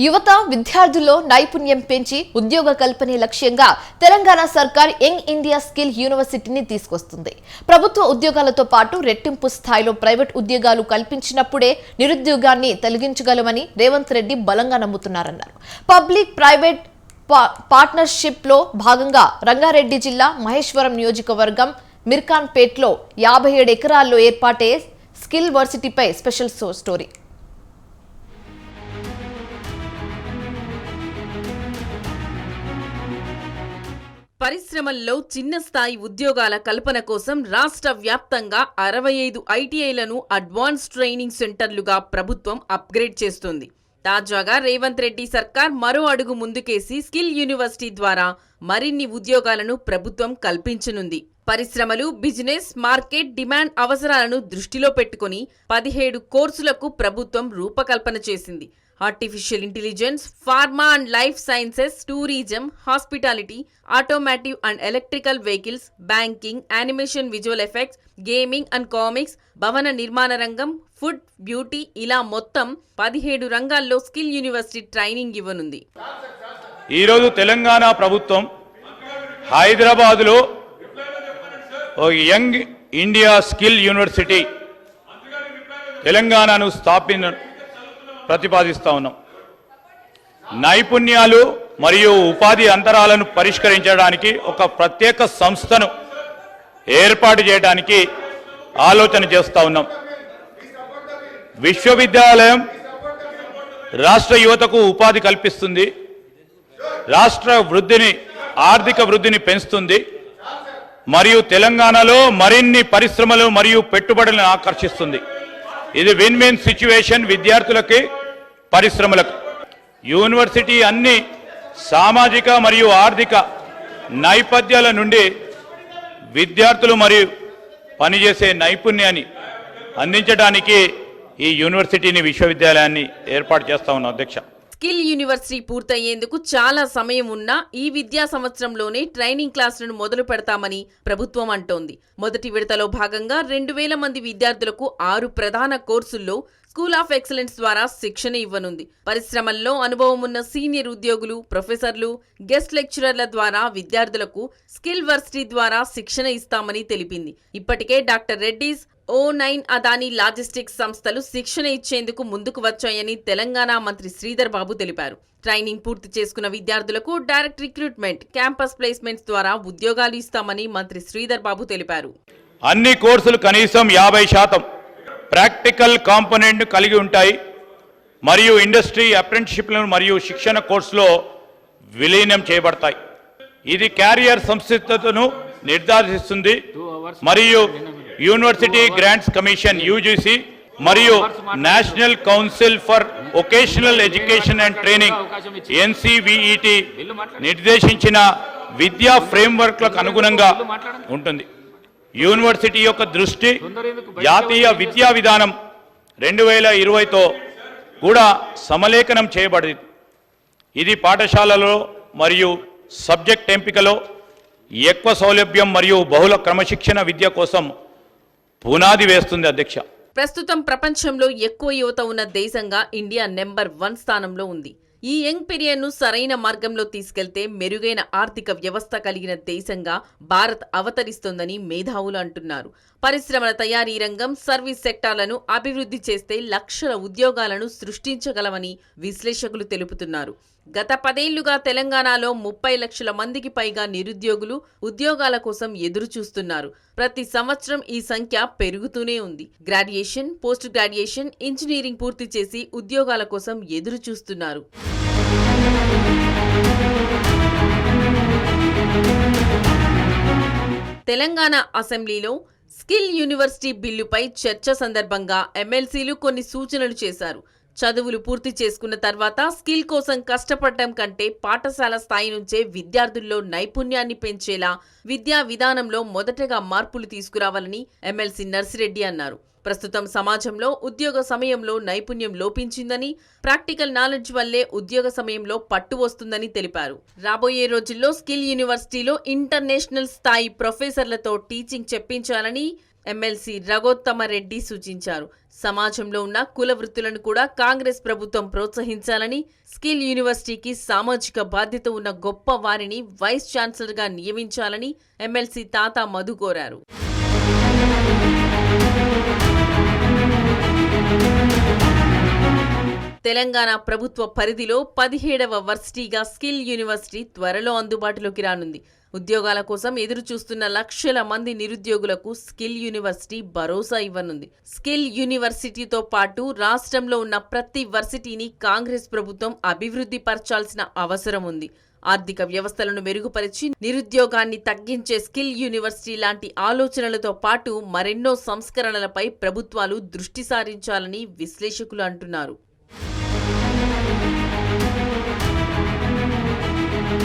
యువత విద్యార్థుల్లో నైపుణ్యం పెంచి ఉద్యోగ కల్పనే లక్ష్యంగా తెలంగాణ సర్కార్ యంగ్ ఇండియా స్కిల్ యూనివర్సిటీని తీసుకొస్తుంది. ప్రభుత్వ ఉద్యోగాలతో పాటు రెట్టింపు స్థాయిలో ప్రైవేట్ ఉద్యోగాలు కల్పించినప్పుడే నిరుద్యోగాన్ని తొలగించగలమని రేవంత్ రెడ్డి బలంగా నమ్ముతున్నారన్నారు. పబ్లిక్ ప్రైవేట్ పార్ట్నర్షిప్ లో భాగంగా రంగారెడ్డి జిల్లా మహేశ్వరం నియోజకవర్గం మిర్ఖాన్పేట్లో 57 ఎకరాల్లో ఏర్పాటే స్కిల్ వర్సిటీపై స్పెషల్ స్టోరీ. పరిశ్రమల్లో చిన్న స్థాయి ఉద్యోగాల కల్పన కోసం రాష్ట్ర వ్యాప్తంగా 65 ఐటీఐలను అడ్వాన్స్ ట్రైనింగ్ సెంటర్లుగా ప్రభుత్వం అప్గ్రేడ్ చేస్తుంది. తాజాగా రేవంత్ రెడ్డి సర్కార్ మరో అడుగు ముందుకేసి స్కిల్ యూనివర్సిటీ ద్వారా మరిన్ని ఉద్యోగాలను ప్రభుత్వం కల్పించనుంది. పరిశ్రమలు, బిజినెస్, మార్కెట్ డిమాండ్ అవసరాలను దృష్టిలో పెట్టుకుని 17 కోర్సులకు ప్రభుత్వం రూపకల్పన చేసింది. Artificial intelligence, pharma and life sciences, tourism, hospitality, automotive and electrical vehicles, banking, animation, visual effects, gaming and comics, భవన నిర్మాణ రంగం, ఫుడ్, బ్యూటీ ఇలా మొత్తం 17 రంగాల్లో స్కిల్ యూనివర్సిటీ ట్రైనింగ్ ఇవ్వనుంది. ఈరోజు తెలంగాణ ప్రభుత్వం హైదరాబాద్లో యంగ్ ఇండియా స్కిల్ యూనివర్సిటీ తెలంగాణను ప్రతిపాదిస్తా ఉన్నాం. నైపుణ్యాలు మరియు ఉపాధి అంతరాలను పరిష్కరించడానికి ఒక ప్రత్యేక సంస్థను ఏర్పాటు చేయడానికి ఆలోచన చేస్తా ఉన్నాం. విశ్వవిద్యాలయం రాష్ట్ర యువతకు ఉపాధి కల్పిస్తుంది, రాష్ట్ర వృద్ధిని, ఆర్థిక వృద్ధిని పెంచుతుంది మరియు తెలంగాణలో మరిన్ని పరిశ్రమలు మరియు పెట్టుబడులను ఆకర్షిస్తుంది. ఇది విన్ విన్ సిచ్యువేషన్ విద్యార్థులకి, పరిశ్రమలకు. యూనివర్సిటీ అన్ని సామాజిక మరియు ఆర్థిక నేపథ్యాల నుండి విద్యార్థులు మరియు పనిచేసే నైపుణ్యాన్ని అందించడానికి ఈ యూనివర్సిటీని, విశ్వవిద్యాలయాన్ని ఏర్పాటు చేస్తా ఉన్నాం అధ్యక్ష. స్కిల్ యూనివర్సిటీ పూర్తయ్యేందుకు చాలా సమయం ఉన్నా ఈ విద్యా సంవత్సరంలోనే ట్రైనింగ్ క్లాసులను మొదలు పెడతామని ప్రభుత్వం అంటోంది. మొదటి విడతలో భాగంగా 2000 మంది విద్యార్థులకు 6 ప్రధాన కోర్సుల్లో స్కూల్ ఆఫ్ ఎక్సలెన్స్ ద్వారా శిక్షణ ఇవ్వనుంది. పరిశ్రమల్లో అనుభవం ఉన్న సీనియర్ ఉద్యోగులు, ప్రొఫెసర్లు, గెస్ట్ లెక్చరర్ల ద్వారా విద్యార్థులకు స్కిల్ వర్సిటీ ద్వారా శిక్షణ ఇస్తామని తెలిపింది. ఇప్పటికే doctor Reddy's, O9 Adani logistics సంస్థలు శిక్షణ ఇచ్చేందుకు ముందుకు వచ్చాయని తెలంగాణ మంత్రి శ్రీధర్ బాబు తెలిపారు. ట్రైనింగ్ పూర్తి చేసుకున్న విద్యార్థులకు డైరెక్ట్ రిక్రూట్మెంట్, క్యాంపస్ ప్లేస్మెంట్స్ ద్వారా ఉద్యోగాలు ఇస్తామని మంత్రి శ్రీధర్ బాబు తెలిపారు. అన్ని కోర్సులు కనీసం 50% ప్రాక్టికల్ కాంపోనెంట్ కలిగి ఉంటాయి మరియు ఇండస్ట్రీ అప్రెంటిస్షిప్లను మరియు శిక్షణ కోర్సులో విలీనం చేయబడతాయి. ఇది క్యారియర్ సంసిద్ధతను నిర్ధారిస్తుంది మరియు యూనివర్సిటీ గ్రాంట్స్ కమిషన్ (UGC) మరియు national council for vocational education and training (NCVET) నిర్దేశించిన విద్యా ఫ్రేమ్వర్క్లకు అనుగుణంగా ఉంటుంది. యూనివర్సిటీ యొక్క దృష్టి జాతీయ విద్యా విధానం 2020తో కూడా సమలేఖనం చేయబడింది. ఇది పాఠశాలలో మరియు సబ్జెక్ట్ ఎంపికలో ఎక్కువ సౌలభ్యం మరియు బహుళ క్రమశిక్షణ విద్య కోసం పునాది వేస్తుంది అధ్యక్ష. ప్రస్తుతం ప్రపంచంలో ఎక్కువ యువత ఉన్న దేశంగా ఇండియా నెంబర్ 1 స్థానంలో ఉంది. ఈ యంగ్ పీరియడ్ను సరైన మార్గంలో తీసుకెళ్తే మెరుగైన ఆర్థిక వ్యవస్థ కలిగిన దేశంగా భారత్ అవతరిస్తోందని మేధావులు అంటున్నారు. పరిశ్రమల తయారీ రంగం, సర్వీస్ సెక్టార్లను అభివృద్ధి చేస్తే లక్షల ఉద్యోగాలను సృష్టించగలమని విశ్లేషకులు తెలుపుతున్నారు. గత 10 ఏళ్లుగా తెలంగాణలో 30 లక్షల మందికి పైగా నిరుద్యోగులు ఉద్యోగాల కోసం ఎదురు చూస్తున్నారు. ప్రతి సంవత్సరం ఈ సంఖ్య పెరుగుతూనే ఉంది. గ్రాడ్యుయేషన్, పోస్ట్ గ్రాడ్యుయేషన్, ఇంజనీరింగ్ పూర్తి చేసి ఉద్యోగాల కోసం ఎదురు చూస్తున్నారు. తెలంగాణ అసెంబ్లీలో స్కిల్ యూనివర్సిటీ బిల్లుపై చర్చ సందర్భంగా ఎమ్మెల్సీలు కొన్ని సూచనలు చేశారు. చదువులు పూర్తి చేసుకున్న తర్వాత స్కిల్ కోసం కష్టపడటం కంటే పాఠశాల స్థాయి నుంచే విద్యార్థుల్లో నైపుణ్యాన్ని పెంచేలా విద్యా విధానంలో మొదటగా మార్పులు తీసుకురావాలని ఎమ్మెల్సీ నర్సిరెడ్డి అన్నారు. ప్రస్తుతం సమాజంలో ఉద్యోగ సమయంలో నైపుణ్యం లోపించిందని, ప్రాక్టికల్ నాలెడ్జ్ వల్లే ఉద్యోగ సమయంలో పట్టు వస్తుందని తెలిపారు. రాబోయే రోజుల్లో స్కిల్ యూనివర్సిటీలో ఇంటర్నేషనల్ స్థాయి ప్రొఫెసర్లతో టీచింగ్ చెప్పించాలని ఎమ్మెల్సీ రఘోత్తమరెడ్డి సూచించారు. సమాజంలో ఉన్న కుల వృత్తులను కూడా కాంగ్రెస్ ప్రభుత్వం ప్రోత్సహించాలని, స్కిల్ యూనివర్సిటీకి సామాజిక బాధ్యత ఉన్న గొప్ప వారిని వైస్ ఛాన్సలర్గా నియమించాలని ఎమ్మెల్సీ తాతా మధు కోరారు. తెలంగాణ ప్రభుత్వ పరిధిలో 17వ వర్సిటీగా స్కిల్ యూనివర్సిటీ త్వరలో అందుబాటులోకి రానుంది. ఉద్యోగాల కోసం ఎదురు చూస్తున్న లక్షల మంది నిరుద్యోగులకు స్కిల్ యూనివర్సిటీ భరోసా ఇవ్వనుంది. స్కిల్ యూనివర్సిటీతో పాటు రాష్ట్రంలో ఉన్న ప్రతి వర్సిటీని కాంగ్రెస్ ప్రభుత్వం అభివృద్ధి పరచాల్సిన అవసరం ఉంది. ఆర్థిక వ్యవస్థలను మెరుగుపరిచి నిరుద్యోగాన్ని తగ్గించే స్కిల్ యూనివర్సిటీ లాంటి ఆలోచనలతో పాటు మరెన్నో సంస్కరణలపై ప్రభుత్వాలు దృష్టి సారించాలని విశ్లేషకులు అంటున్నారు.